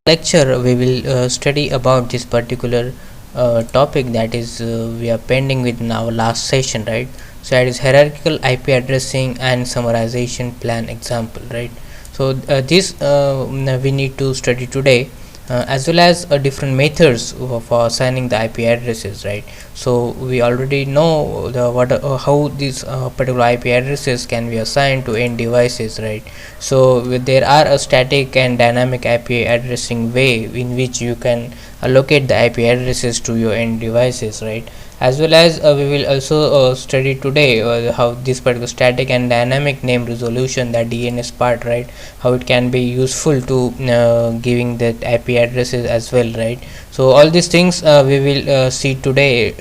lecture we will study about this particular topic that is we are pending with in our last session, right? So that is hierarchical IP addressing and summarization plan example, right? So this we need to study today, as well as different methods for assigning the IP addresses, right? So we already know the what how these particular IP addresses can be assigned to end devices, right? So there are a static and dynamic IP addressing way in which you can allocate the IP addresses to your end devices, right? As well as we will also study today how this particular static and dynamic name resolution, that DNS part, right? How it can be useful to giving that IP addresses as well, right? So all these things we will see today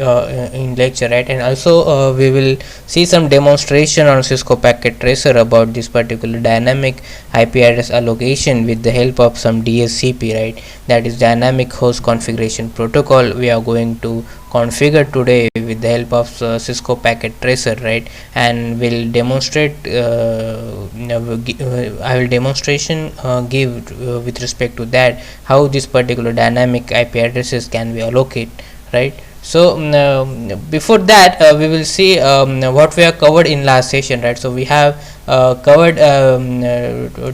in lecture, right? And also we will see some demonstration on Cisco packet tracer about this particular dynamic IP address allocation with the help of some DSCP, right? That is dynamic host configuration protocol. We are going to configure today with the help of Cisco packet tracer, right? And will demonstrate I will demonstration give with respect to that how this particular dynamic IP addresses can be allocated, right? So before that we will see what we have covered in last session, right? So we have covered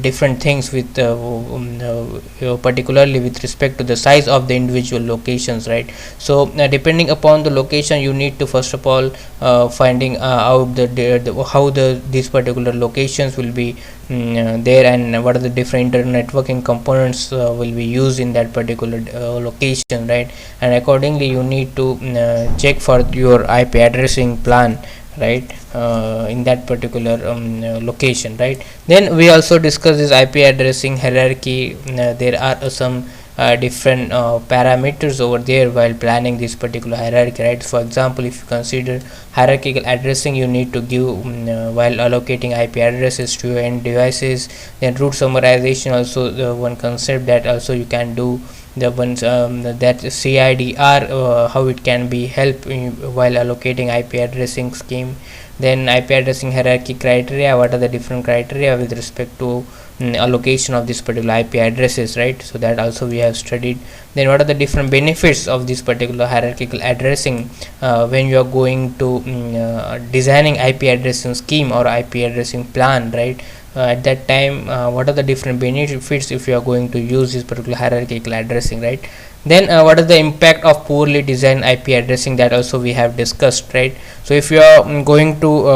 different things with particularly with respect to the size of the individual locations, right? So depending upon the location, you need to first of all finding out the how these particular locations will be there, and what are the different internet networking components will be used in that particular location, right? And accordingly you need to check for your IP addressing plan, right? In that particular location, right? Then we also discuss this IP addressing hierarchy. There are some different parameters over there while planning this particular hierarchy, right? For example, if you consider hierarchical addressing, you need to give while allocating IP addresses to your end devices. Then root summarization, also one concept that also you can do, the ones that CIDR, how it can be help while allocating IP addressing scheme. Then IP addressing hierarchy criteria, what are the different criteria with respect to allocation of this particular IP addresses, right? So that also we have studied. Then what are the different benefits of this particular hierarchical addressing when you are going to designing IP addressing scheme or IP addressing plan, right? At that time what are the different benefits if you are going to use this particular hierarchical addressing, right? Then what is the impact of poorly designed IP addressing, that also we have discussed, right? So if you are going to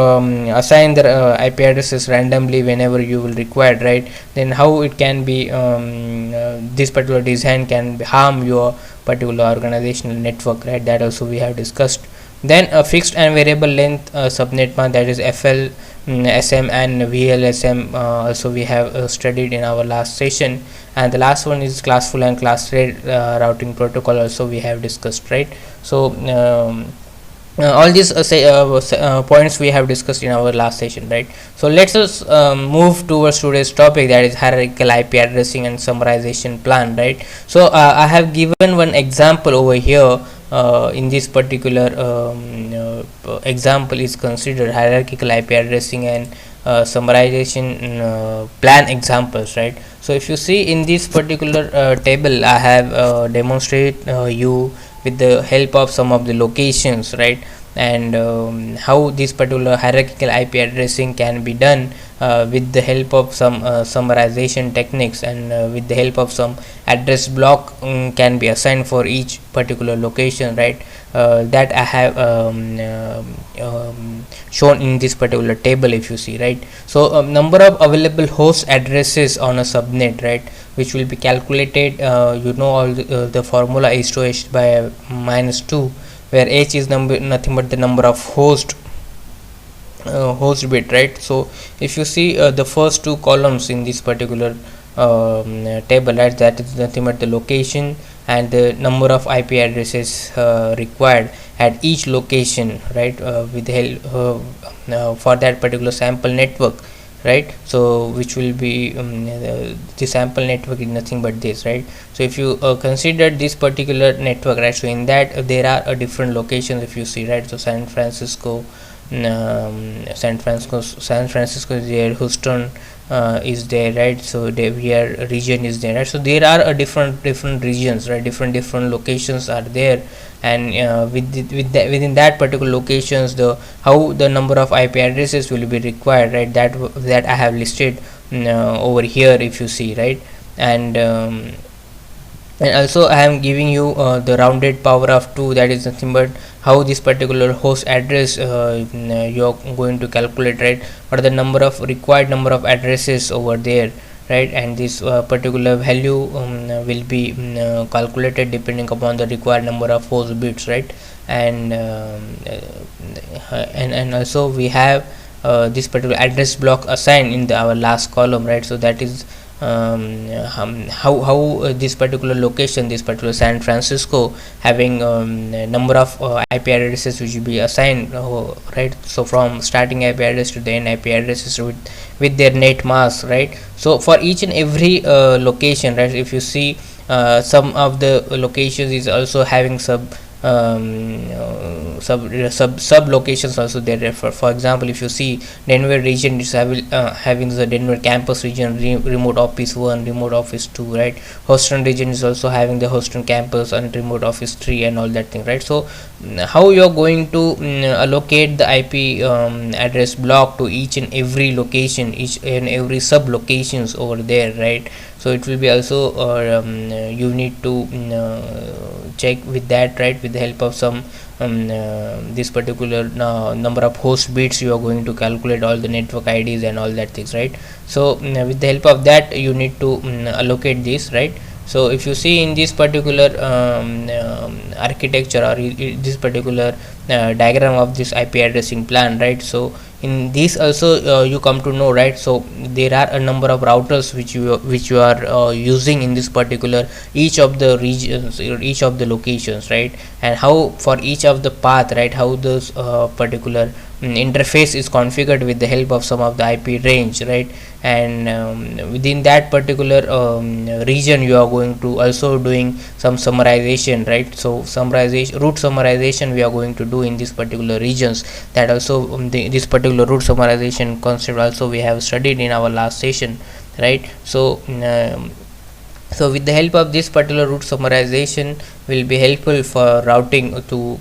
assign the IP addresses randomly whenever you will require, right, then how it can be this particular design can harm your particular organizational network, right? That also we have discussed. Then a fixed and variable length subnet mask, that is FL, SM and VLSM, also we have studied in our last session. And the last one is classful and class rate routing protocol, also we have discussed, right? So all these points we have discussed in our last session, right? So let's us move towards today's topic, that is hierarchical IP addressing and summarization plan, right? So I have given one example over here. In this particular example is considered hierarchical IP addressing and summarization plan examples, right? So if you see in this particular table, I have demonstrate you with the help of some of the locations, right? And how this particular hierarchical IP addressing can be done with the help of some summarization techniques, and with the help of some address block can be assigned for each particular location, right? That I have shown in this particular table, if you see, right? So number of available host addresses on a subnet, right, which will be calculated, you know, all the formula is to h by -2, where h is nothing but the number of host bit, right? So if you see the first two columns in this particular table, right, that is nothing but the location and the number of IP addresses required at each location, right, with the help for that particular sample network, right? So which will be the sample network is nothing but this, right? So if you consider this particular network, right, so in that there are different locations, if you see, right? So San Francisco, San Francisco is there, Houston is there, right? So we region is there, right? So there are different regions, right? Different locations are there, and within that particular locations, the how the number of IP addresses will be required, right? That I have listed over here, if you see, right? and and also I am giving you the rounded power of 2, that is nothing but how this particular host address you are going to calculate, right? What are the required number of addresses over there, right? And this particular value will be calculated depending upon the required number of host bits, right? And also we have this particular address block assigned in our last column, right? So that is how this particular location, this particular San Francisco, having number of IP addresses which will be assigned, right? So from starting IP address to the end IP addresses with their net mask, right? So for each and every location, right, if you see some of the locations is also having sub locations also there. For example, if you see Denver region is having the Denver campus region, remote office 1, remote office 2, right? Houston region is also having the Houston campus and remote office 3 and all that thing, right? So how you are going to allocate the IP address block to each and every location, each and every sub locations over there, right? So it will be also you need to check with that, right? With the help of some this particular number of host bits, you are going to calculate all the network IDs and all that things, right? So with the help of that you need to allocate this, right? So if you see in this particular architecture, or this particular diagram of this IP addressing plan, right? So in this also you come to know, right? So there are a number of routers which you are using in this particular each of the regions, each of the locations, right? And how for each of the path, right, how this particular interface is configured with the help of some of the IP range, right? And within that particular region you are going to also doing some summarization, right? So root summarization we are going to do in this particular regions. That also this particular root summarization concept also we have studied in our last session, right? So so with the help of this particular root summarization will be helpful for routing to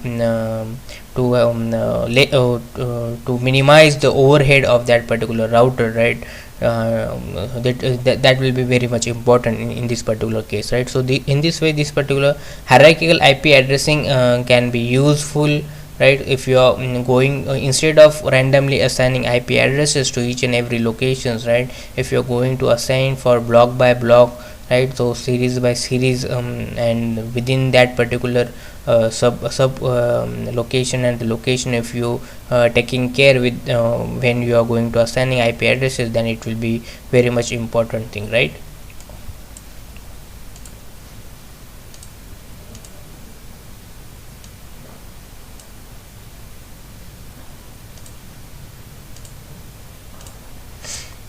minimize the overhead of that particular router, right? That will be very much important in this particular case, right? So in this way this particular hierarchical IP addressing can be useful, right? If you are going instead of randomly assigning IP addresses to each and every locations, right? If you are going to assign for block by block, right? So series by series, and within that particular sub location and the location, if you taking care with when you are going to assigning IP addresses, then it will be very much important thing, right?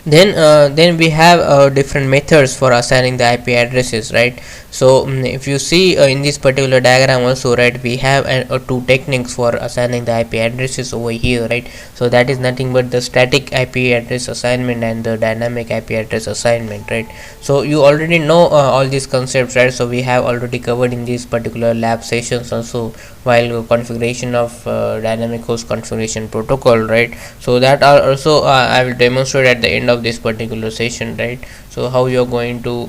Then we have different methods for assigning the IP addresses, right? So if you see in this particular diagram also, right, we have two techniques for assigning the IP addresses over here, right? So that is nothing but the static IP address assignment and the dynamic IP address assignment, right? So you already know all these concepts, right? So we have already covered in these particular lab sessions also, while configuration of dynamic host configuration protocol, right? So that are also I will demonstrate at the end of this particular session, right? So how you are going to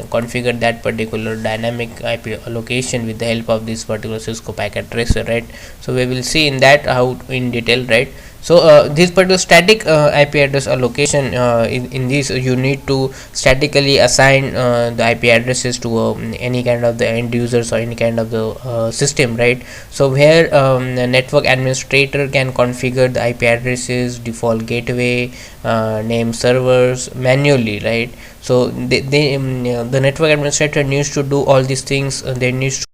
configure that particular dynamic IP allocation with the help of this particular Cisco packet tracer, right? So we will see in that how in detail, right? So this particular static IP address allocation, in this you need to statically assign the IP addresses to any kind of the end users or any kind of the system, right? So where the network administrator can configure the IP addresses, default gateway, name servers manually, right? So the network administrator needs to do all these things. They need to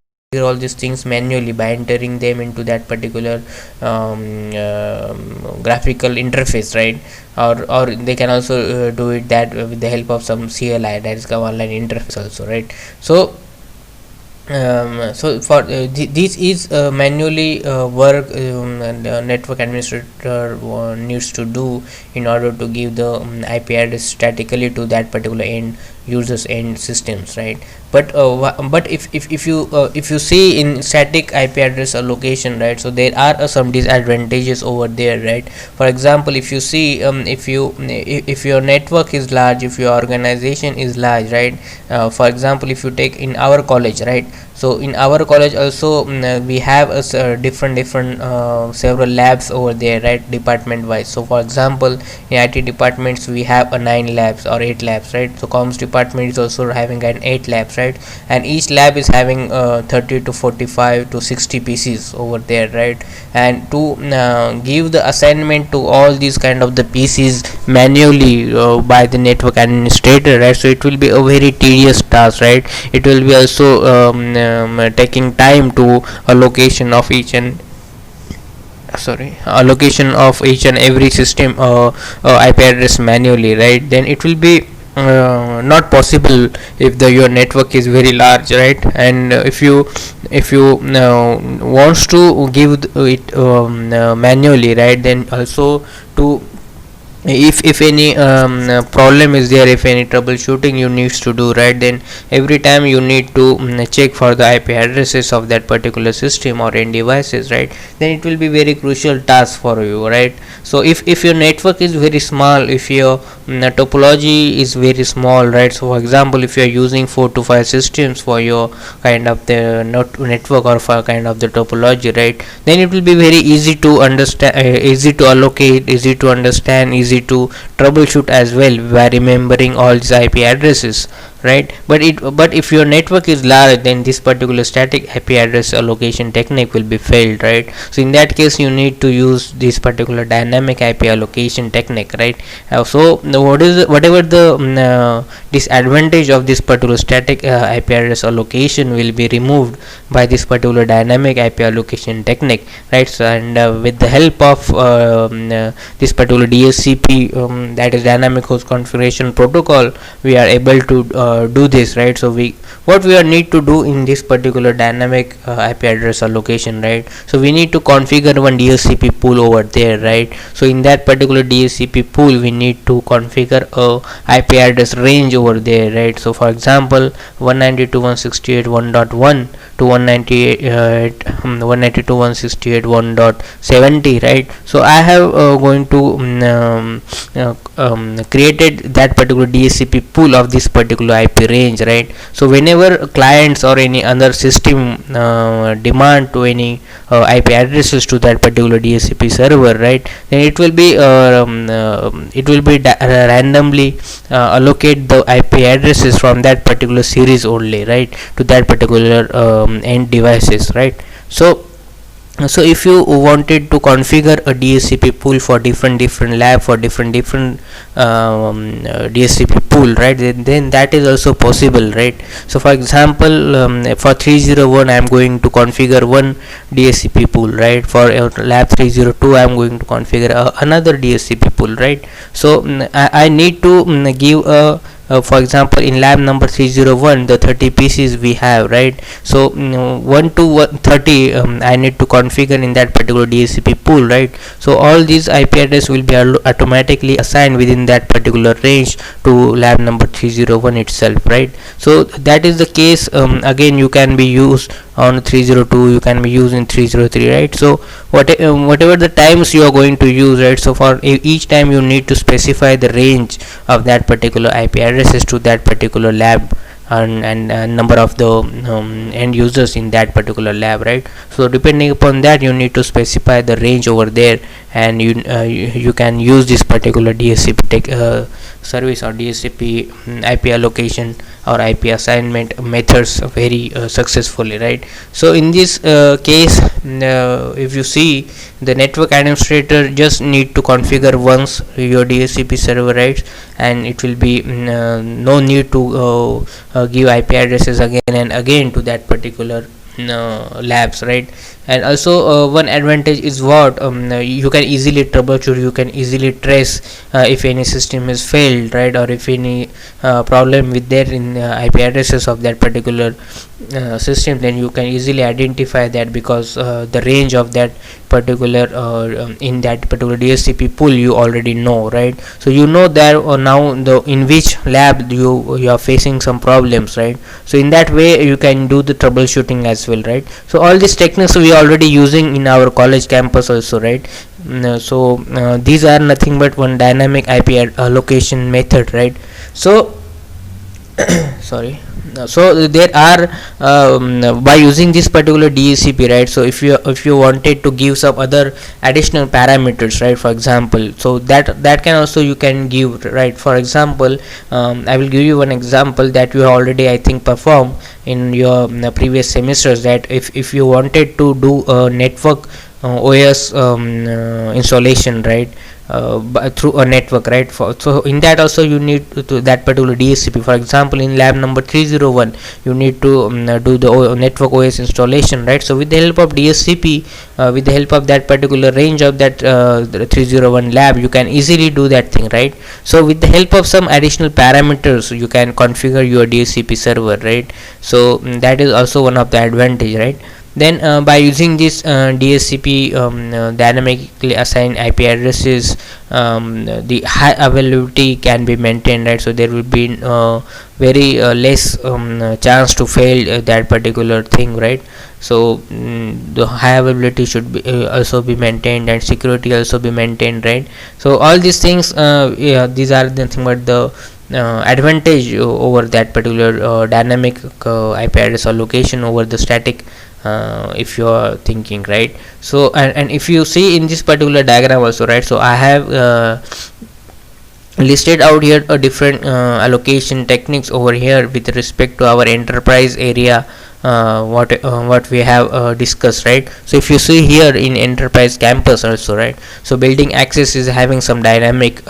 all these things manually by entering them into that particular graphical interface, right? Or they can also do it that with the help of some CLI, that is command line interface also, right? So So for this is manually work, and network administrator needs to do in order to give the IP address statically to that particular end users end systems, right? But if you see in static IP address allocation, right, so there are some disadvantages over there, right? For example, if you see, if your network is large, if your organization is large, right, for example, if you take in our college, right, so in our college also, we have different several labs over there, right, department wise. So for example, in IT departments we have a 9 labs or 8 labs, right? So comms department is also having an 8 labs, right? And each lab is having 30 to 45 to 60 pieces over there, right? And to give the assignment to all these kind of the pieces manually by the network administrator, right, so it will be a very tedious task, right? It will be also taking time to allocation of each and allocation of each and every system IP address manually, right? Then it will be not possible if the your network is very large, right? And if you wants to give it manually, right, then also to if any problem is there, if any troubleshooting you needs to do, right, then every time you need to check for the IP addresses of that particular system or end devices, right, then it will be very crucial task for you, right? So if your network is very small, if your topology is very small, right, so for example, if you are using 4 to 5 systems for your kind of the network or for kind of the topology, right, then it will be very easy to understand, easy to allocate, easy to understand, easy to troubleshoot as well by remembering all these IP addresses, right? But if your network is large, then this particular static IP address allocation technique will be failed, right? So in that case you need to use this particular dynamic IP allocation technique, right? So whatever the disadvantage of this particular static IP address allocation will be removed by this particular dynamic IP allocation technique, right? So and with the help of this particular DHCP, that is dynamic host configuration protocol, we are able to do this, right? So what we need to do in this particular dynamic IP address allocation, right, so we need to configure one DHCP pool over there, right? So in that particular DHCP pool we need to configure a IP address range over there, right? So for example, 192.168.1.1 to 192.168.1.70, right? So I have going to created that particular DHCP pool of this particular IP range, right? So whenever clients or any other system demand to any IP addresses to that particular DHCP server, right, then it will be randomly allocate the IP addresses from that particular series only, right, to that particular end devices, right? So if you wanted to configure a DHCP pool for different lab for different DHCP pool, right, then that is also possible, right? So for example, for 301 I am going to configure one DHCP pool, right? For lab 302 I am going to configure another DHCP pool, right? So I need to give a for example, in lab number 301 the 30 pieces we have, right? So 1 to 30 I need to configure in that particular DHCP pool, right? So all these IP address will be automatically assigned within that particular range to lab number 301 itself, right? So that is the case. Again, you can be used on 302, you can be used in 303, right? So whatever the times you are going to use, right, so for each time you need to specify the range of that particular IP addresses to that particular lab and number of the end users in that particular lab, right? So depending upon that you need to specify the range over there, and you can use this particular DHCP service or DHCP IP allocation or IP assignment methods very successfully, right? So in this case, if you see, the network administrator just need to configure once your DHCP server, right, and it will be no need to give IP addresses again and again to that particular labs, right? And also one advantage is what you can easily troubleshoot, you can easily trace if any system is failed, right, or if any problem with there in IP addresses of that particular system, then you can easily identify that, because the range of that particular in that particular DHCP pool you already know, right? So you know that now the in which lab you are facing some problems, right? So in that way you can do the troubleshooting as well, right? So all these techniques we are already using in our college campus also, right? These are nothing but one dynamic IP allocation method, right? So sorry. So there are by using this particular DHCP, right? So if you wanted to give some other additional parameters, right, for example, so that can also you can give, right? For example, I will give you one example that you already I think performed in your previous semesters, that if you wanted to do a network OS installation, right, through a network, right? So in that also you need to that particular DHCP. For example, in lab number 301 you need to do the network OS installation, right? So with the help of DHCP, with the help of that particular range of that 301 lab, you can easily do that thing, right? So with the help of some additional parameters you can configure your DHCP server, right? So that is also one of the advantage, right? Then by using this DHCP dynamically assigned IP addresses, the high availability can be maintained, right? So there will be very less chance to fail that particular thing, right? So the high availability should be also be maintained, and security also be maintained, right? So all these things, these are nothing but the advantage over that particular dynamic IP address allocation over the static, if you are thinking, right? So and if you see in this particular diagram also, right, so I have listed out here a different allocation techniques over here with respect to our enterprise area, what we have discussed, right? So if you see here in enterprise campus also, right, so building access is having some dynamic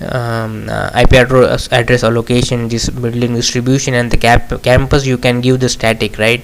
IP address allocation, this building distribution, and the campus you can give the static, right?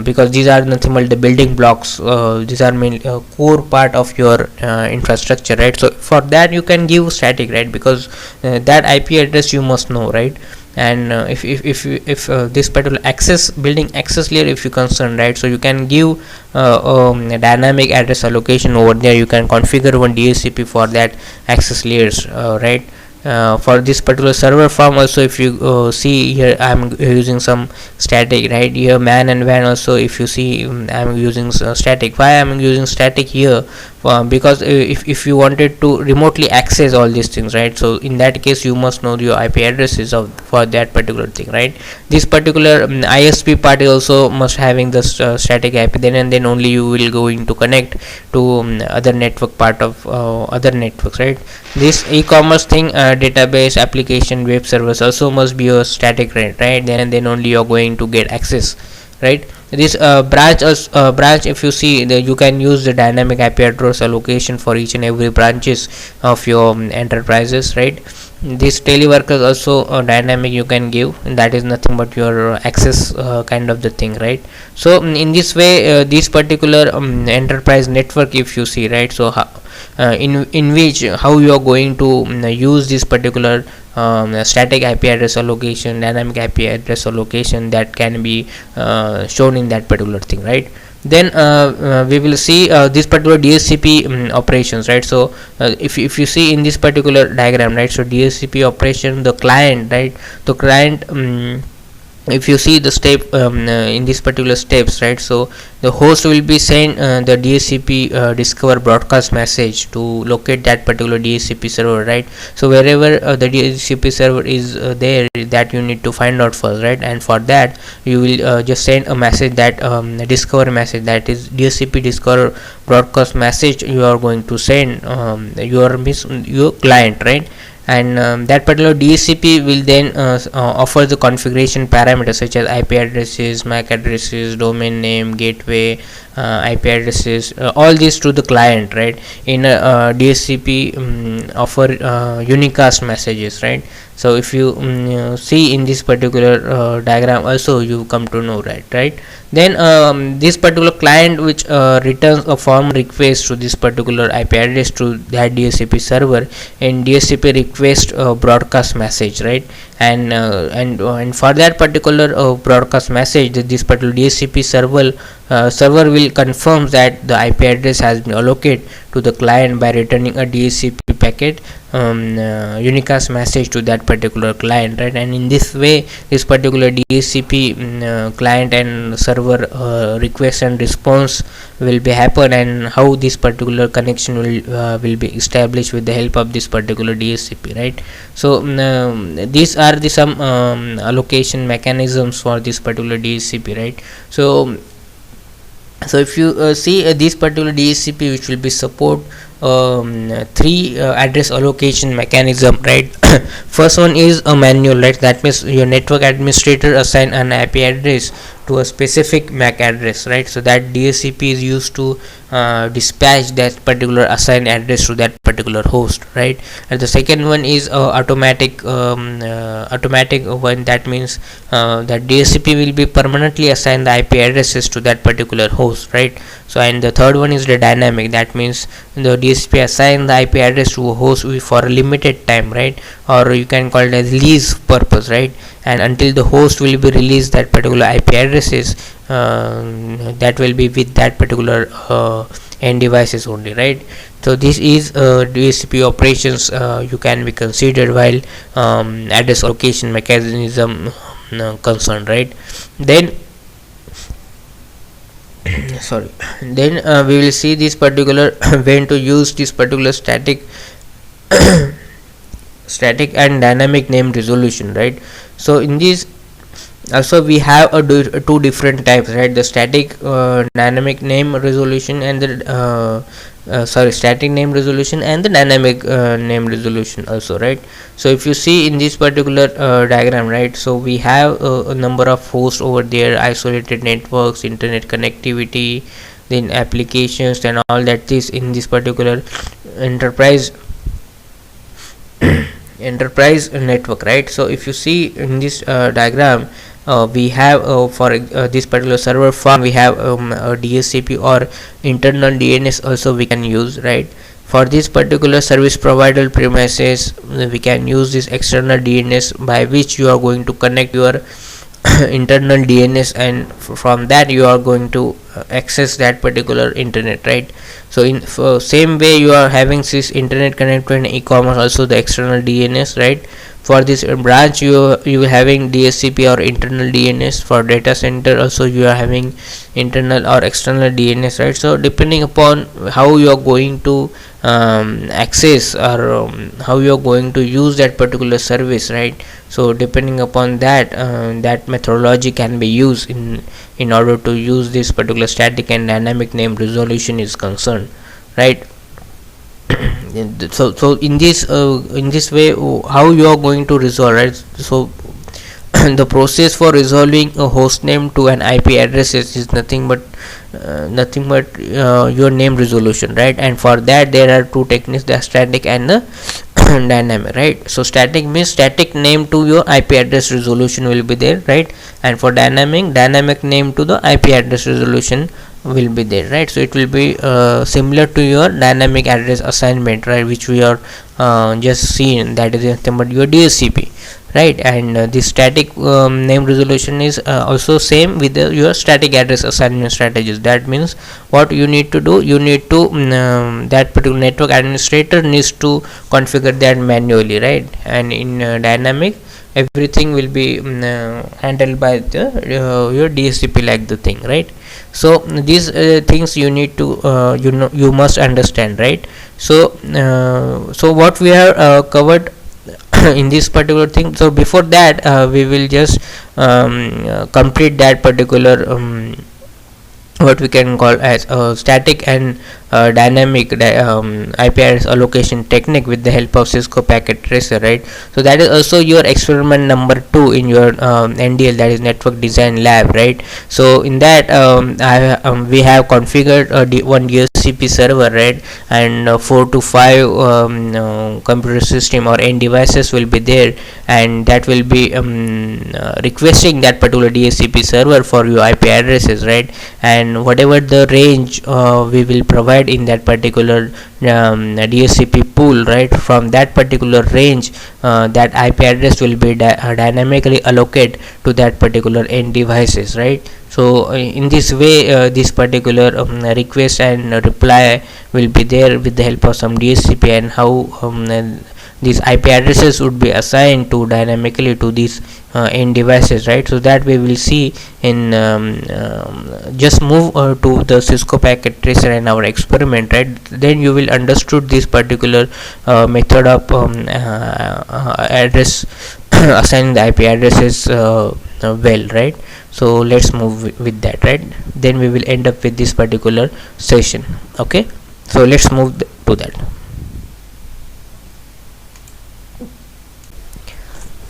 Because these are nothing but the building blocks, these are main core part of your infrastructure, right? So for that you can give static, right? Because that IP address you must know, right? And if this particular access building access layer if you concern, right, so you can give a dynamic address allocation over there. You can configure one DHCP for that access layers, right? For this particular server farm also, if you see here, I'm using some static, right? Here man and van also, if you see, I'm using static. Why I'm using static here? Because if you wanted to remotely access all these things, right, so in that case you must know your IP addresses of for that particular thing, right? This particular ISP part also must having the static IP, then and then only you will going to connect to other network part of other networks, right? This e-commerce thing, database application web servers also must be a static, right? Then and then only you're going to get access, right? This branch, if you see, you can use the dynamic IP address allocation for each and every branches of your enterprises, right? This teleworkers also dynamic you can give, and that is nothing but your access kind of the thing, right? So in this way, this particular enterprise network, if you see, right, so in which how you are going to use this particular static IP address allocation, dynamic IP address allocation, that can be shown in that particular thing, right? Then we will see this particular DHCP operations, right? So if you see in this particular diagram, right, so DHCP operation, the client, right, the client, if you see the step in this particular steps, right, so the host will be send the DHCP discover broadcast message to locate that particular DHCP server, right? So wherever the DHCP server is there, that you need to find out first, right? And for that you will just send a message, that discover message, that is DHCP discover broadcast message you are going to send your client, right? And that particular DHCP will then offer the configuration parameters such as IP addresses, MAC addresses, domain name, gateway, IP addresses, all these to the client, right? In DHCP offer unicast messages, right? So if you see in this particular diagram also, you come to know, right. Then this particular client which returns a form request to this particular IP address to that DHCP server, and DHCP request broadcast message, right. And for that particular broadcast message, this particular DHCP server will confirm that the IP address has been allocated to the client by returning a DHCP packet unicast message to that particular client, right. And in this way, this particular DHCP client and server request and response will be happen, and how this particular connection will be established with the help of this particular DHCP, right. So these are the some allocation mechanisms for this particular DHCP, right. So if you see this particular DHCP, which will be support three address allocation mechanism, right. First one is a manual, right. That means your network administrator assign an IP address to a specific MAC address, right. So that DHCP is used to dispatch that particular assigned address to that particular host, right. And the second one is automatic one. That means that DHCP will be permanently assign the IP addresses to that particular host, right. So and the third one is the dynamic. That means the DHCP assign the IP address to a host for a limited time, right, or you can call it as lease purpose, right. And until the host will be released that particular IP addresses, that will be with that particular end devices only, right. So this is DHCP operations you can be considered while address allocation mechanism concerned, right. Then sorry, then we will see this particular when to use this particular static and dynamic name resolution, right. So in this also we have two different types, right. The static dynamic name resolution and the static name resolution and the dynamic name resolution also, right. So if you see in this particular diagram, right, so we have a number of hosts over there, isolated networks, internet connectivity, then applications and all that is in this particular enterprise network, right. So if you see in this diagram, we have for this particular server farm, we have a DHCP or internal DNS also we can use, right. For this particular service provider premises, we can use this external DNS by which you are going to connect your internal DNS, and from that you are going to access that particular internet, right. So in same way you are having this internet connected and e-commerce also the external DNS, right. For this branch you are having DHCP or internal DNS. For data center also you are having internal or external DNS, right. So depending upon how you are going to access or how you are going to use that particular service, right. So depending upon that that methodology can be used in order to use this particular static and dynamic name resolution is concerned, right. So in this way, how you are going to resolve, right. So the process for resolving a host name to an IP address is nothing but your name resolution, right. And for that there are two techniques, the static and the dynamic, right. So static means static name to your IP address resolution will be there, right. And for dynamic name to the IP address resolution will be there, right. So it will be similar to your dynamic address assignment, right, which we are just seen, that is nothing but your DHCP, right. And the static name resolution is also same with your static address assignment strategies. That means what you need to do, you need to that particular network administrator needs to configure that manually, right. And in dynamic everything will be handled by the your DHCP like the thing, right. So these things you need to you must understand, right. So what we have covered in this particular thing. So before that we will just complete that particular what we can call as static and dynamic IP address allocation technique with the help of Cisco packet tracer, right. So that is also your experiment number 2 in your NDL, that is network design lab, right. So in that we have configured one DHCP DHCP server, right, and 4 to 5 computer system or end devices will be there, and that will be requesting that particular DHCP server for your IP addresses, right, and whatever the range we will provide in that particular DHCP pool, right, from that particular range that IP address will be dynamically allocated to that particular end devices, right. So in this way this particular request and reply will be there with the help of some DHCP, and how these IP addresses would be assigned to dynamically to these end devices, right. So that we will see in just move to the Cisco packet tracer and our experiment, right. Then you will understood this particular method of address assigning the IP addresses well, right. So let's move with that, right. Then we will end up with this particular session. Okay, so let's move to that.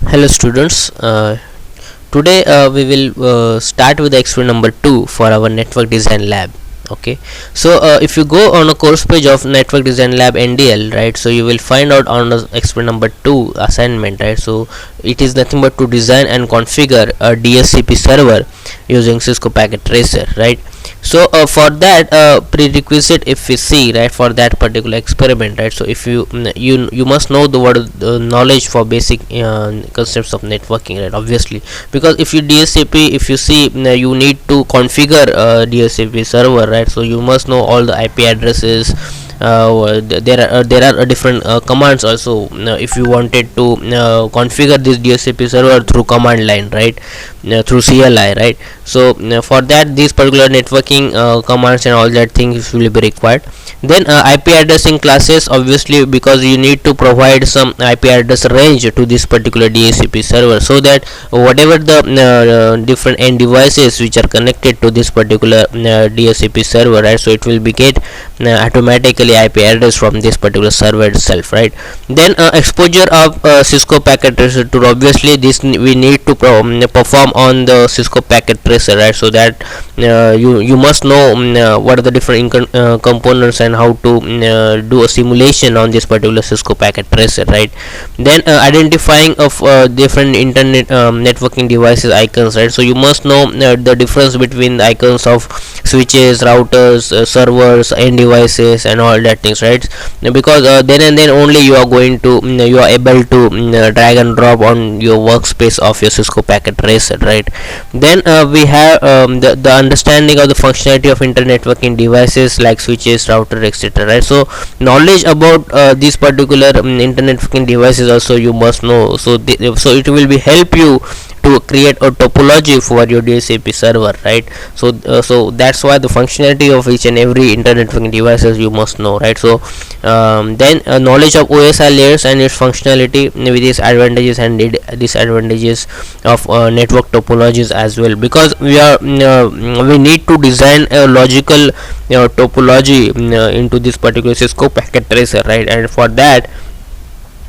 Hello students, today we will start with the experiment number 2 for our network design lab. Okay, so if you go on a course page of network design lab NDL, right, so you will find out on the experiment number 2 assignment, right. So it is nothing but to design and configure a DHCP server using Cisco packet tracer, right. So for that prerequisite, if we see, right, for that particular experiment, right, so if you must know the knowledge for basic concepts of networking, right, obviously, because if you DHCP, if you see you need to configure DHCP server, right, so you must know all the IP addresses. There are different commands also if you wanted to configure this DHCP server through command line, right, through CLI, right. So for that, these particular networking commands and all that things will be required. Then IP addressing classes, obviously, because you need to provide some IP address range to this particular DHCP server, so that whatever the different end devices which are connected to this particular DHCP server, right, so it will be get automatically IP address from this particular server itself, right. Then exposure of Cisco packet tracer tool, obviously this we need to perform on the Cisco packet tracer, right, so that you must know what are the different components and how to do a simulation on this particular Cisco packet tracer, right. Then identifying of different internet networking devices icons, right, so you must know the difference between the icons of switches, routers, servers, end devices and all that things, right, because then and then only you are going to you are able to drag and drop on your workspace of your Cisco packet tracer, right. Then we have the understanding of the functionality of internet networking devices like switches, router, etc., right. So knowledge about these particular internet networking devices also you must know, so so it will be help you to create a topology for your DHCP server, right. So so that's why the functionality of each and every internet networking devices you must know, right. So then knowledge of OSI layers and its functionality with its advantages and disadvantages of network topologies as well, because we need to design a logical topology into this particular Cisco packet tracer, right. And for that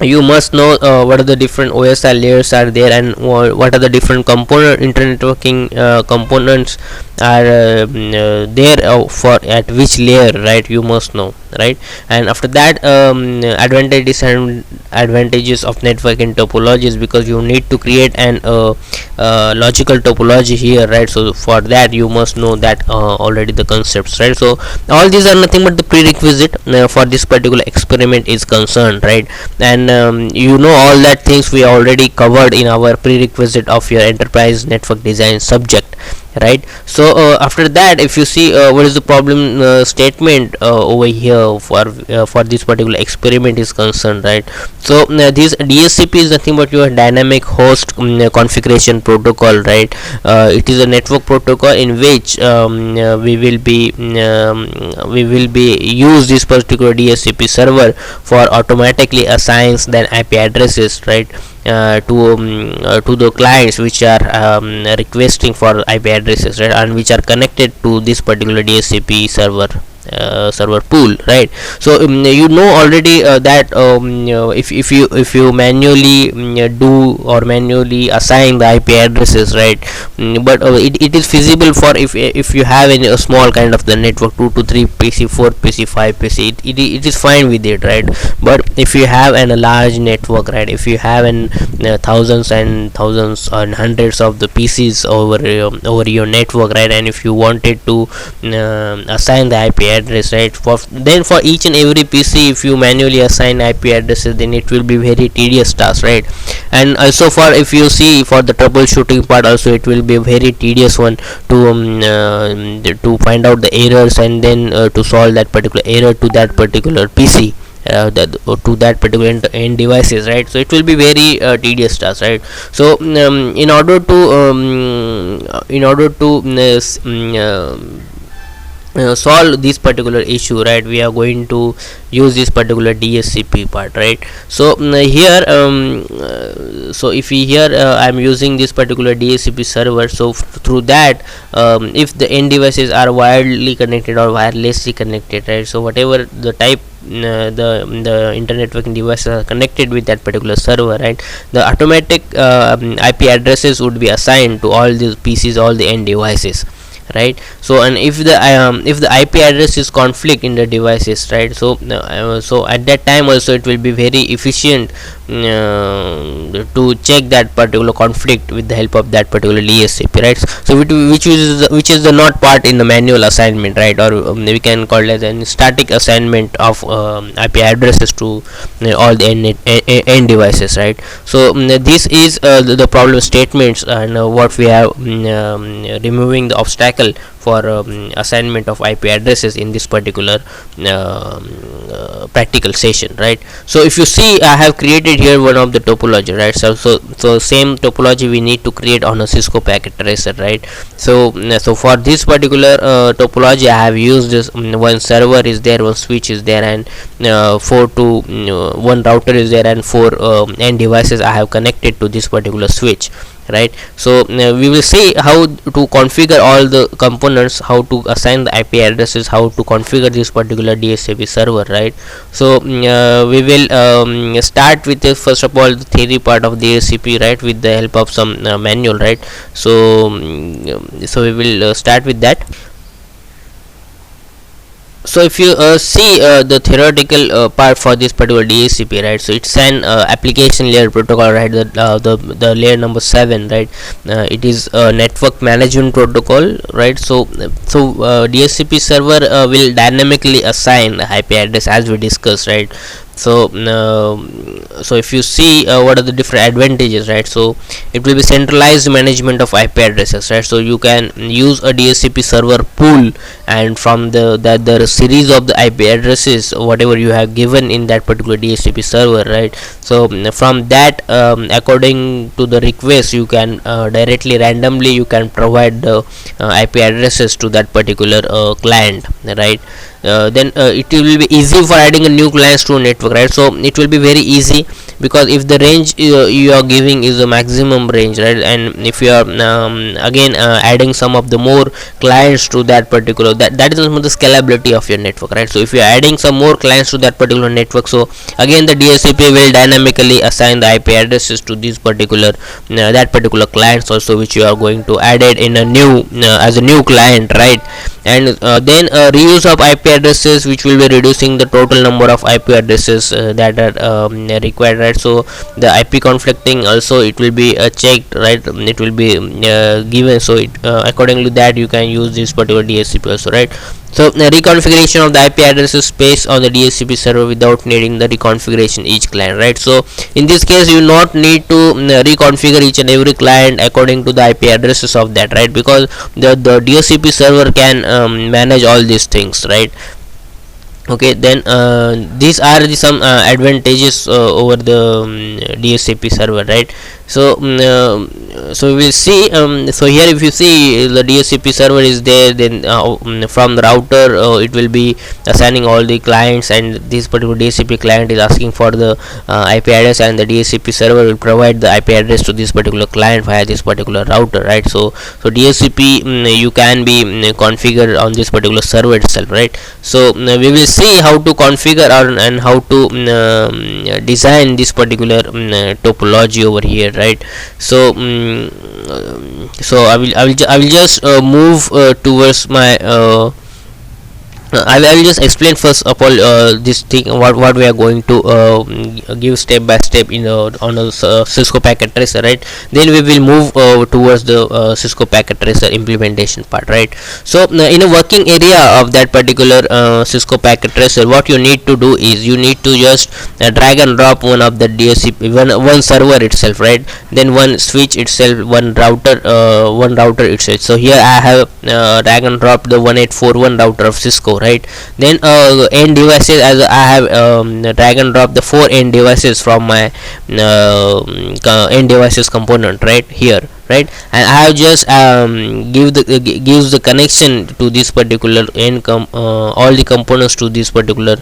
you must know what are the different OSI layers are there, and what are the different component internet networking components are there for at which layer, right, you must know, right. And after that advantages and advantages of networking topologies, because you need to create an logical topology here, right. So for that you must know that already the concepts, right. So all these are nothing but the prerequisite for this particular experiment is concerned, right. And you know all that things we already covered in our prerequisite of your enterprise network design subject, right. So after that, if you see what is the problem statement over here for this particular experiment is concerned, right. So this DHCP is nothing but your dynamic host configuration protocol, right. It is a network protocol in which we will be use this particular DHCP server for automatically assigns then IP addresses, right, to the clients which are requesting for IP addresses, right, and which are connected to this particular DHCP server, server pool, right? So you know already that if you manually do or manually assign the IP addresses, right? But it is feasible for if you have a small kind of the network, 2 to 3 PC, 4 PC, 5 PC, it is fine with it, right? But if you have a large network, right, if you have thousands and thousands and hundreds of the PCs over your network, right, and if you wanted to assign the IP address, right, for each and every PC, if you manually assign IP addresses, then it will be very tedious task, right? And also for if you see for the troubleshooting part also, it will be a very tedious one to find out the errors, and then to solve that particular error to that particular PC, to that particular end devices, right? So it will be very tedious task, right? So in order to solve this particular issue, right, we are going to use this particular DHCP part, right? So here so if we here I'm using this particular DHCP server, so through that if the end devices are wirely connected or wirelessly connected, right, so whatever the type the internet networking devices are connected with that particular server, right, the automatic IP addresses would be assigned to all these PCs, all the end devices, right? So and if the IP address is conflict in the devices, right, so so at that time also it will be very efficient to check that particular conflict with the help of that particular DHCP, right? So which is the not part in the manual assignment, right, or we can call it as a static assignment of IP addresses to all the end devices, right? So this is the problem statements, and what we have removing the obstacle for assignment of IP addresses in this particular practical session, right? So if you see, I have created here one of the topology, right? So same topology we need to create on a Cisco packet tracer, right? So for this particular topology, I have used this one server is there, one switch is there, and one router is there, and 4 end devices I have connected to this particular switch, right? So we will see how to configure all the components, how to assign the IP addresses, how to configure this particular DHCP server, right? So we will start with the first of all the theory part of DHCP, right, with the help of some manual, right? So so we will start with that. So if you see the theoretical part for this particular DHCP, right, so it's an application layer protocol, right, the layer number 7, right? It is a network management protocol, right? So DHCP server will dynamically assign the IP address as we discussed, right? So so if you see what are the different advantages, right? So it will be centralized management of IP addresses, right? So you can use a DHCP server pool, and from the series of the IP addresses whatever you have given in that particular DHCP server, right? So from that according to the request, you can directly randomly you can provide the IP addresses to that particular client, right? Then it will be easy for adding a new clients to a network, right? So it will be very easy, because if the range you are giving is a maximum range, right, and if you are again adding some of the more clients to that particular, that is also the scalability of your network, right? So if you are adding some more clients to that particular network, so again the DHCP will dynamically assign the IP addresses to this particular that particular clients also, which you are going to add it in a new as a new client, right? And then reuse of IP addresses, which will be reducing the total number of IP addresses that are required, right? So the IP conflicting also it will be checked, right? It will be given, so accordingly that you can use this particular DHCP also, right? So reconfiguration of the IP addresses space on the DHCP server without needing the reconfiguration each client, right? So in this case you not need to reconfigure each and every client according to the IP addresses of that, right? Because the DHCP server can manage all these things, right? Okay, then these are some advantages over the DHCP server, right? So we will see, so here if you see the DHCP server is there, then from the router it will be assigning all the clients, and this particular DHCP client is asking for the IP address, and the DHCP server will provide the IP address to this particular client via this particular router, right? So DHCP you can be configure on this particular server itself, right? So we will see how to configure and how to design this particular topology over here, right? So I will just move towards my I will just explain first of all this thing, what we are going to give step by step in on a Cisco packet tracer, right? Then we will move towards the Cisco packet tracer implementation part, right? So in a working area of that particular Cisco packet tracer, what you need to do is you need to just drag and drop one of the DHCP, one server itself, right? Then one switch itself, one router itself. So here I have drag and drop the 1841 router of Cisco, right? Then end devices, as I have drag and drop the 4 end devices from my end devices component right here, right? And I have just gives the connection to this particular all the components to these particular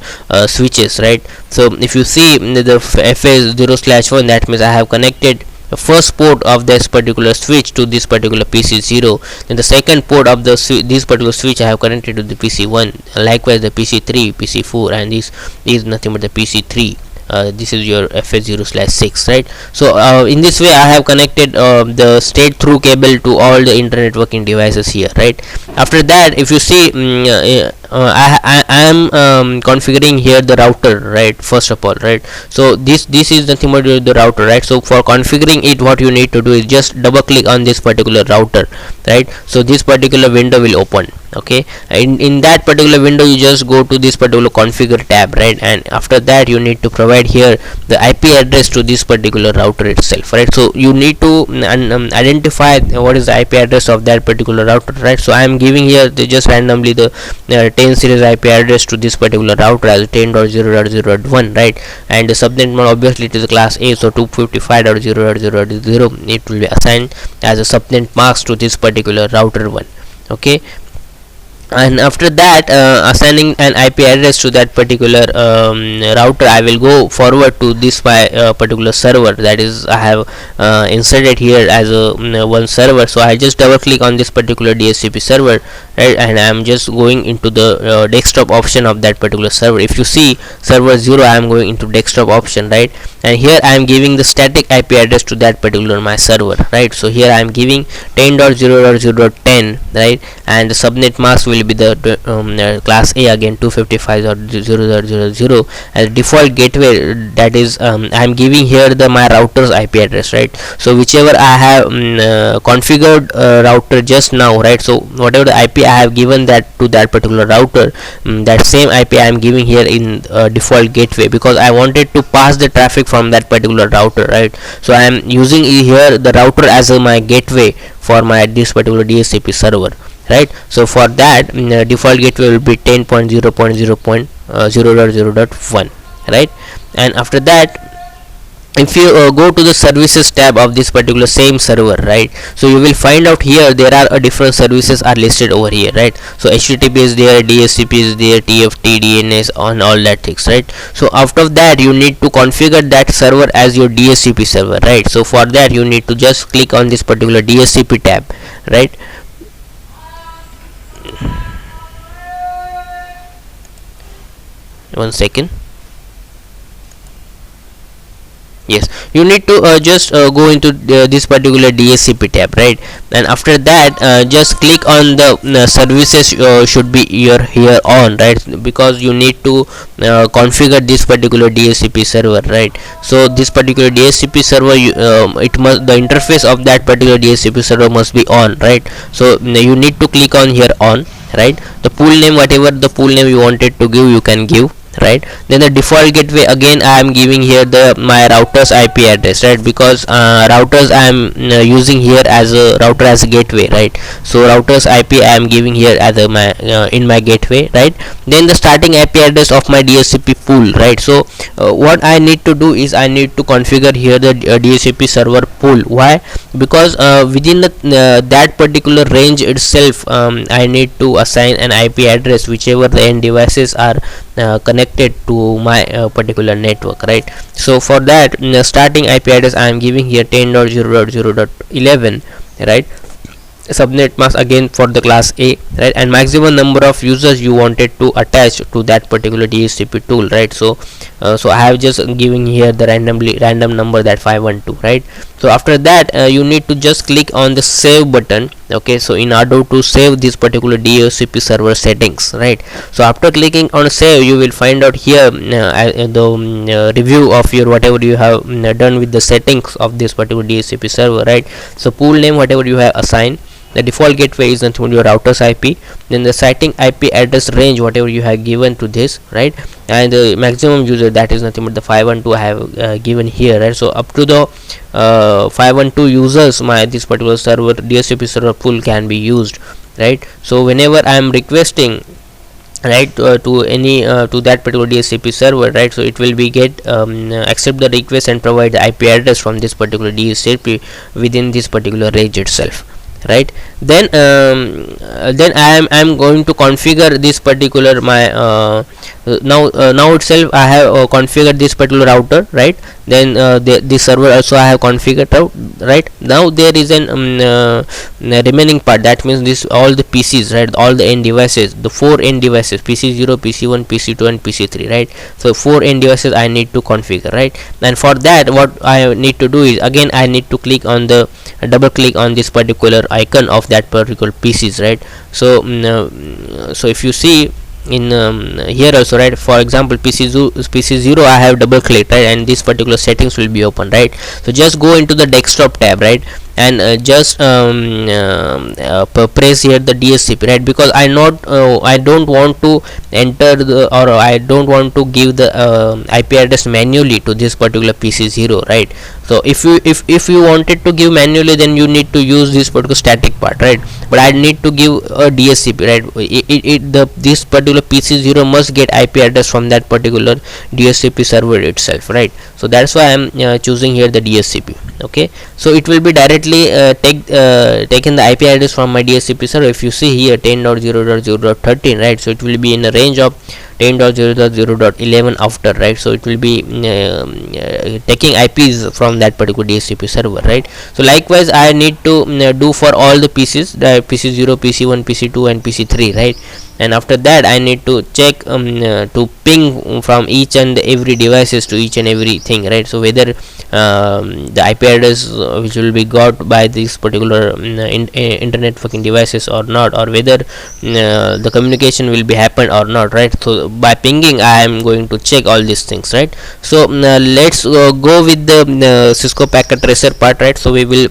switches, right? So if you see the FA0/1, that means I have connected the first port of this particular switch to this particular PC0, then the second port of the this particular switch I have connected to the PC1, likewise the PC3, PC4, and this is nothing but the PC3. This is your FA0/6, right? So in this way I have connected the straight through cable to all the internet working devices here, right? After that, if you see I am configuring here the router, right? First of all, right? So this is nothing but the router, right? So for configuring it, what you need to do is just double click on this particular router, right? So this particular window will open. Okay, in that particular window you just go to this particular configure tab, right? And after that you need to provide here the IP address to this particular router itself, right? So you need to identify what is the IP address of that particular router, right? So I am giving here just randomly the 10 series IP address to this particular router as 10.0.0.1, right? And the subnet mode obviously it is class A, so 255.0.0.0 it will be assigned as a subnet mask to this particular router 1. Okay, and after that assigning an IP address to that particular router, I will go forward to this my particular server, that is I have inserted here as a one server. So I just double click on this particular DHCP server, right? And I am just going into the desktop option of that particular server. If you see server 0, I am going into desktop option, right? And here I am giving the static IP address to that particular my server, right? So here I am giving 10.0.0.10, right? And the subnet mask will be the class A, again 255.0.0.0 as default gateway, that is I am giving here the my router's IP address, right? So whichever I have configured router just now, right? So whatever the IP I have given that to that particular router, that same IP I am giving here in default gateway, because I wanted to pass the traffic from that particular router, right? So I am using here the router as my gateway for my this particular DHCP server, right? So for that default gateway will be 10.0.0.0.1, right? And after that, if you go to the services tab of this particular same server, right? So you will find out here there are different services are listed over here, right? So HTTP is there, DHCP is there, TFT, DNS, on all that things, right? So after that you need to configure that server as your DHCP server, right? So for that you need to just click on this particular DHCP tab, right? One second. Yes, you need to just go into this particular DHCP tab, right? And after that just click on the services should be here on, right? Because you need to configure this particular DHCP server, right? So this particular DHCP server it must, the interface of that particular DHCP server must be on, right? So you need to click on here on, right? The pool name, whatever the pool name you wanted to give, you can give, right. Then the default gateway, again I am giving here the my router's IP address, right, because routers I am using here as a router as a gateway, right. So router's IP I am giving here as a my in my gateway, right. Then the starting IP address of my DHCP pool, right. So what I need to do is I need to configure here the DHCP server pool. Why? Because within that particular range itself, I need to assign an IP address whichever the end devices are connected to my particular network, right. So for that, starting IP address I am giving here 10.0.0.11, right. Subnet mask again for the class A, right, and maximum number of users you wanted to attach to that particular DHCP tool, right. So so I have just giving here the random number, that 512, right. So after that, you need to just click on the save button, okay. So in order to save this particular DHCP server settings, right. So after clicking on save, you will find out here the review of your whatever you have done with the settings of this particular DHCP server, right. So pool name whatever you have assigned, the default gateway is nothing but your router's IP, then the starting IP address range whatever you have given to this, right, and the maximum user, that is nothing but the 512 I have given here, right. So up to the 512 users my this particular server DHCP server pool can be used, right. So whenever I am requesting, right, to any to that particular DHCP server, right, so it will be get accept the request and provide the IP address from this particular DHCP within this particular range itself, right. Then I am going to configure this particular my now itself I have configured this particular router, right. Then this server also I have configured out, right. Now there is an remaining part, that means this all the PCs, right, all the end devices, the 4 end devices, PC0, PC1, PC2 and PC3, right. So 4 end devices I need to configure, right. And for that what I need to do is, again I need to click on the double click on this particular icon of that particular PCs, right. So so if you see in here also, right, for example PC0 I have double clicked, right, and this particular settings will be open, right. So just go into the desktop tab, right, and just press here the DHCP, right, because I don't want to enter the, or I don't want to give the IP address manually to this particular PC0, right. So if you wanted to give manually, then you need to use this particular static part, right, but I need to give a DHCP, right. This particular PC0 must get IP address from that particular DHCP server itself, right. So that's why I am choosing here the DHCP, okay. So it will be directly taken the IP address from my DHCP server. If you see here 10.0.0.13, right, so it will be in a range of 10.0.0.11 after, right. So it will be taking IPs from that particular DHCP server, right. So likewise I need to do for all the PCs, the PC0, PC1, PC2 and PC3, right. And after that I need to check to ping from each and every devices to each and everything, right. So whether the IP address which will be got by this particular internet fucking devices or not, or whether the communication will be happened or not, right. So by pinging I am going to check all these things, right. So let's go with the Cisco packet tracer part, right. So we will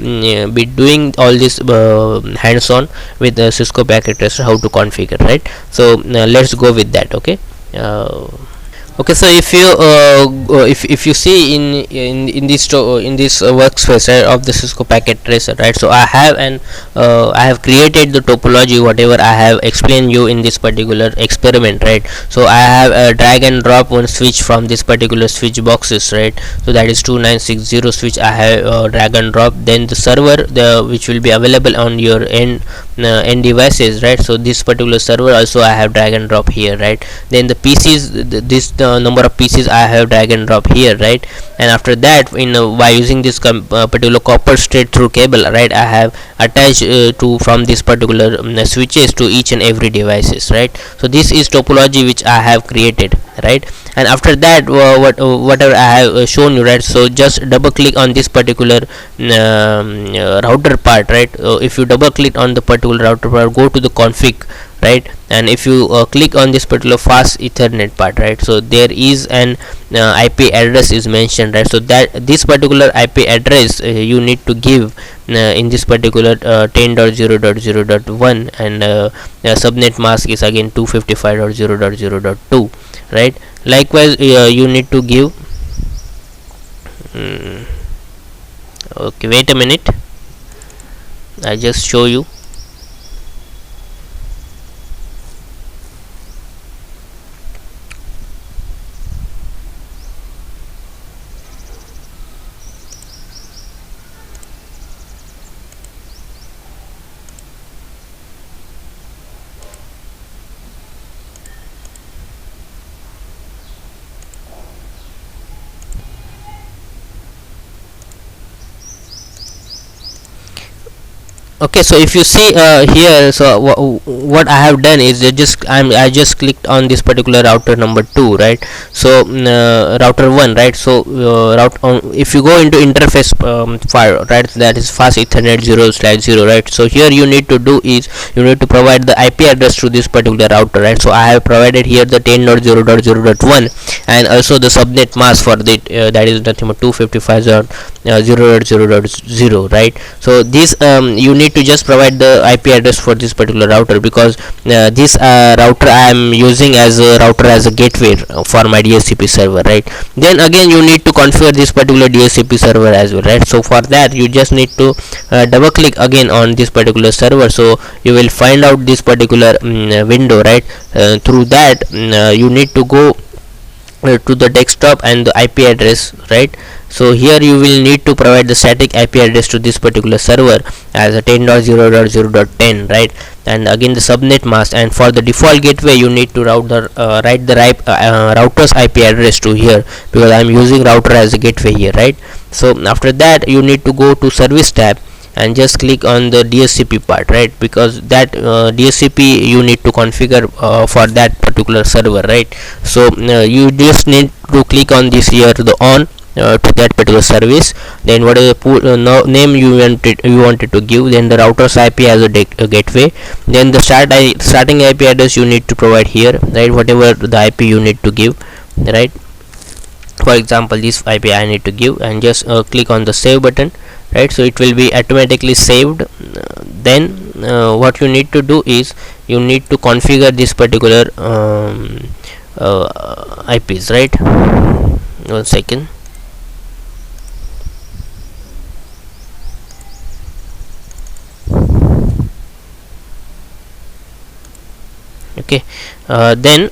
be doing all this hands-on with the Cisco packet tracer, how to configure, right. So let's go with that, okay. Okay, so if you if you see in this workspace, right, of the Cisco packet tracer, right, so I have created the topology whatever I have explained you in this particular experiment, right. So I have drag and drop one switch from this particular switch boxes, right. So that is 2960 switch I have drag and drop. Then the server which will be available on your end devices, right. So this particular server also I have drag and drop here, right. Then the PCs, number of PCs I have drag and drop here, right. And after that, by using this particular copper straight through cable, right, I have attached to from this particular switches to each and every devices, right. So this is topology which I have created, right. And after that whatever I have shown you, right, so just double click on this particular router part, right. If you double click on the particular router part, go to the config, right? And if you click on this particular fast ethernet part, right, so there is an IP address is mentioned, right? So that this particular IP address you need to give in this particular 10.0.0.1, and subnet mask is again 255.0.0.2, right? Likewise you need to give okay, wait a minute, I just show you. Okay, so if you see here, so what I have done is I just clicked on this particular router number 2, right? So router 1, right? So if you go into interface file, right, that is fast ethernet 0/0, right? So here you need to do is you need to provide the IP address to this particular router, right? So I have provided here the 10.0.0.1 and also the subnet mask for the that is nothing but 255.0.0.0, right? So this you need to just provide the IP address for this particular router, because this router I am using as a router as a gateway for my DHCP server, right? Then again you need to configure this particular DHCP server as well, right? So for that you just need to double click again on this particular server, so you will find out this particular window, right? Through that you need to go to the desktop and the IP address, right? So here you will need to provide the static IP address to this particular server as a 10.0.0.10, right? And again the subnet mask, and for the default gateway you need to write the router's IP address to here, because I am using router as a gateway here, right? So after that you need to go to service tab and just click on the DHCP part, right? Because that DHCP you need to configure for that particular server, right? So you just need to click on this here, the on to that particular service. Then what is the name you wanted to give, then the router's IP as a gateway, then the starting IP address you need to provide here, right? Whatever the IP you need to give, right? For example this IP I need to give, and just click on the save button, right? So it will be automatically saved. Then what you need to do is you need to configure this particular IPs, right? 1 second. Okay, then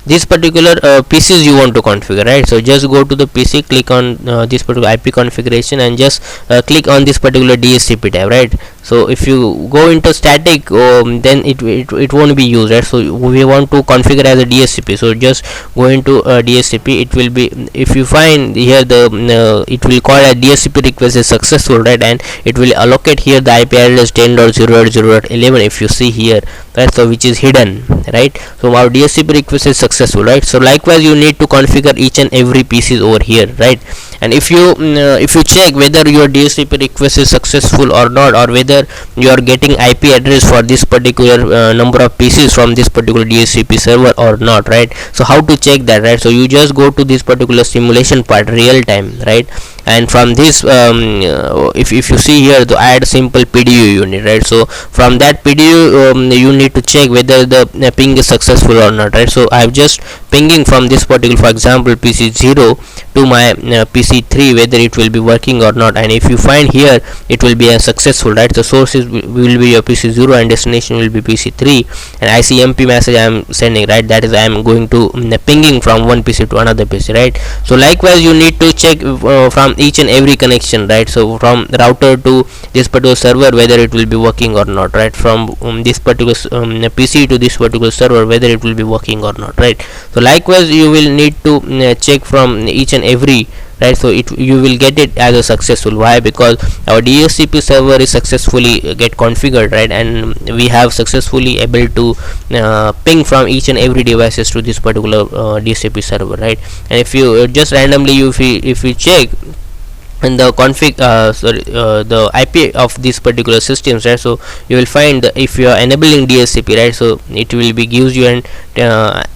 this particular PCs you want to configure, right? So just go to the PC, click on this particular IP configuration, and just click on this particular DHCP tab, right? So if you go into static, then it won't be used, right? So we want to configure as a DHCP, so just go into DHCP. It will be, if you find here the it will call a DHCP request is successful, right? And it will allocate here the IP address 10.0.0.11 if you see here, right? So which is hidden, right? So our DHCP request is successful, right? So likewise you need to configure each and every pieces over here, right? And if you check whether your DHCP request is successful or not, or whether you are getting IP address for this particular number of pieces from this particular DHCP server or not, right? So how to check that, right? So you just go to this particular simulation part, real time, right? And from this if you see here, to add simple PDU unit, right? So from that PDU you need to check whether the ping is successful or not, right? So I have just pinging from this particular, for example PC 0 to my PC 3, whether it will be working or not. And if you find here it will be a successful, right? The source will be your PC 0 and destination will be PC 3, and ICMP message I am sending, right? That is I am going to pinging from one PC to another PC, right? So likewise you need to check from each and every connection, right? So from router to this particular server whether it will be working or not, right? From this particular PC to this particular server whether it will be working or not, right? So likewise you will need to check from each and every, right? So you will get it as a successful. Why? Because our DHCP server is successfully get configured, right? And we have successfully able to ping from each and every devices to this particular DHCP server, right? And if you just randomly if you check in the config the IP of this particular systems, right? So you will find that if you are enabling DHCP, right, so it will be gives you an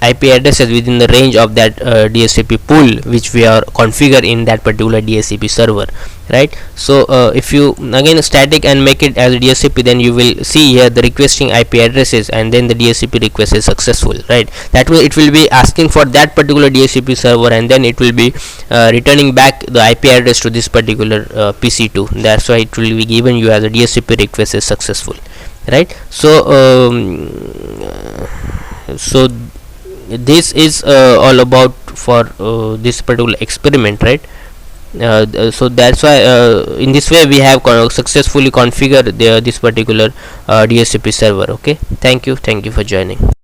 IP addresses within the range of that DHCP pool which we are configure in that particular DHCP server, right? So if you again static and make it as a DHCP, then you will see here the requesting IP addresses, and then the DHCP request is successful, right? That way it will be asking for that particular DHCP server, and then it will be returning back the IP address to this particular PC2. That's why it will be given you as a DHCP request is successful, right? So this is all about for this particular experiment, right? So that's why in this way we have successfully configured this particular DHCP server. Okay, thank you for joining.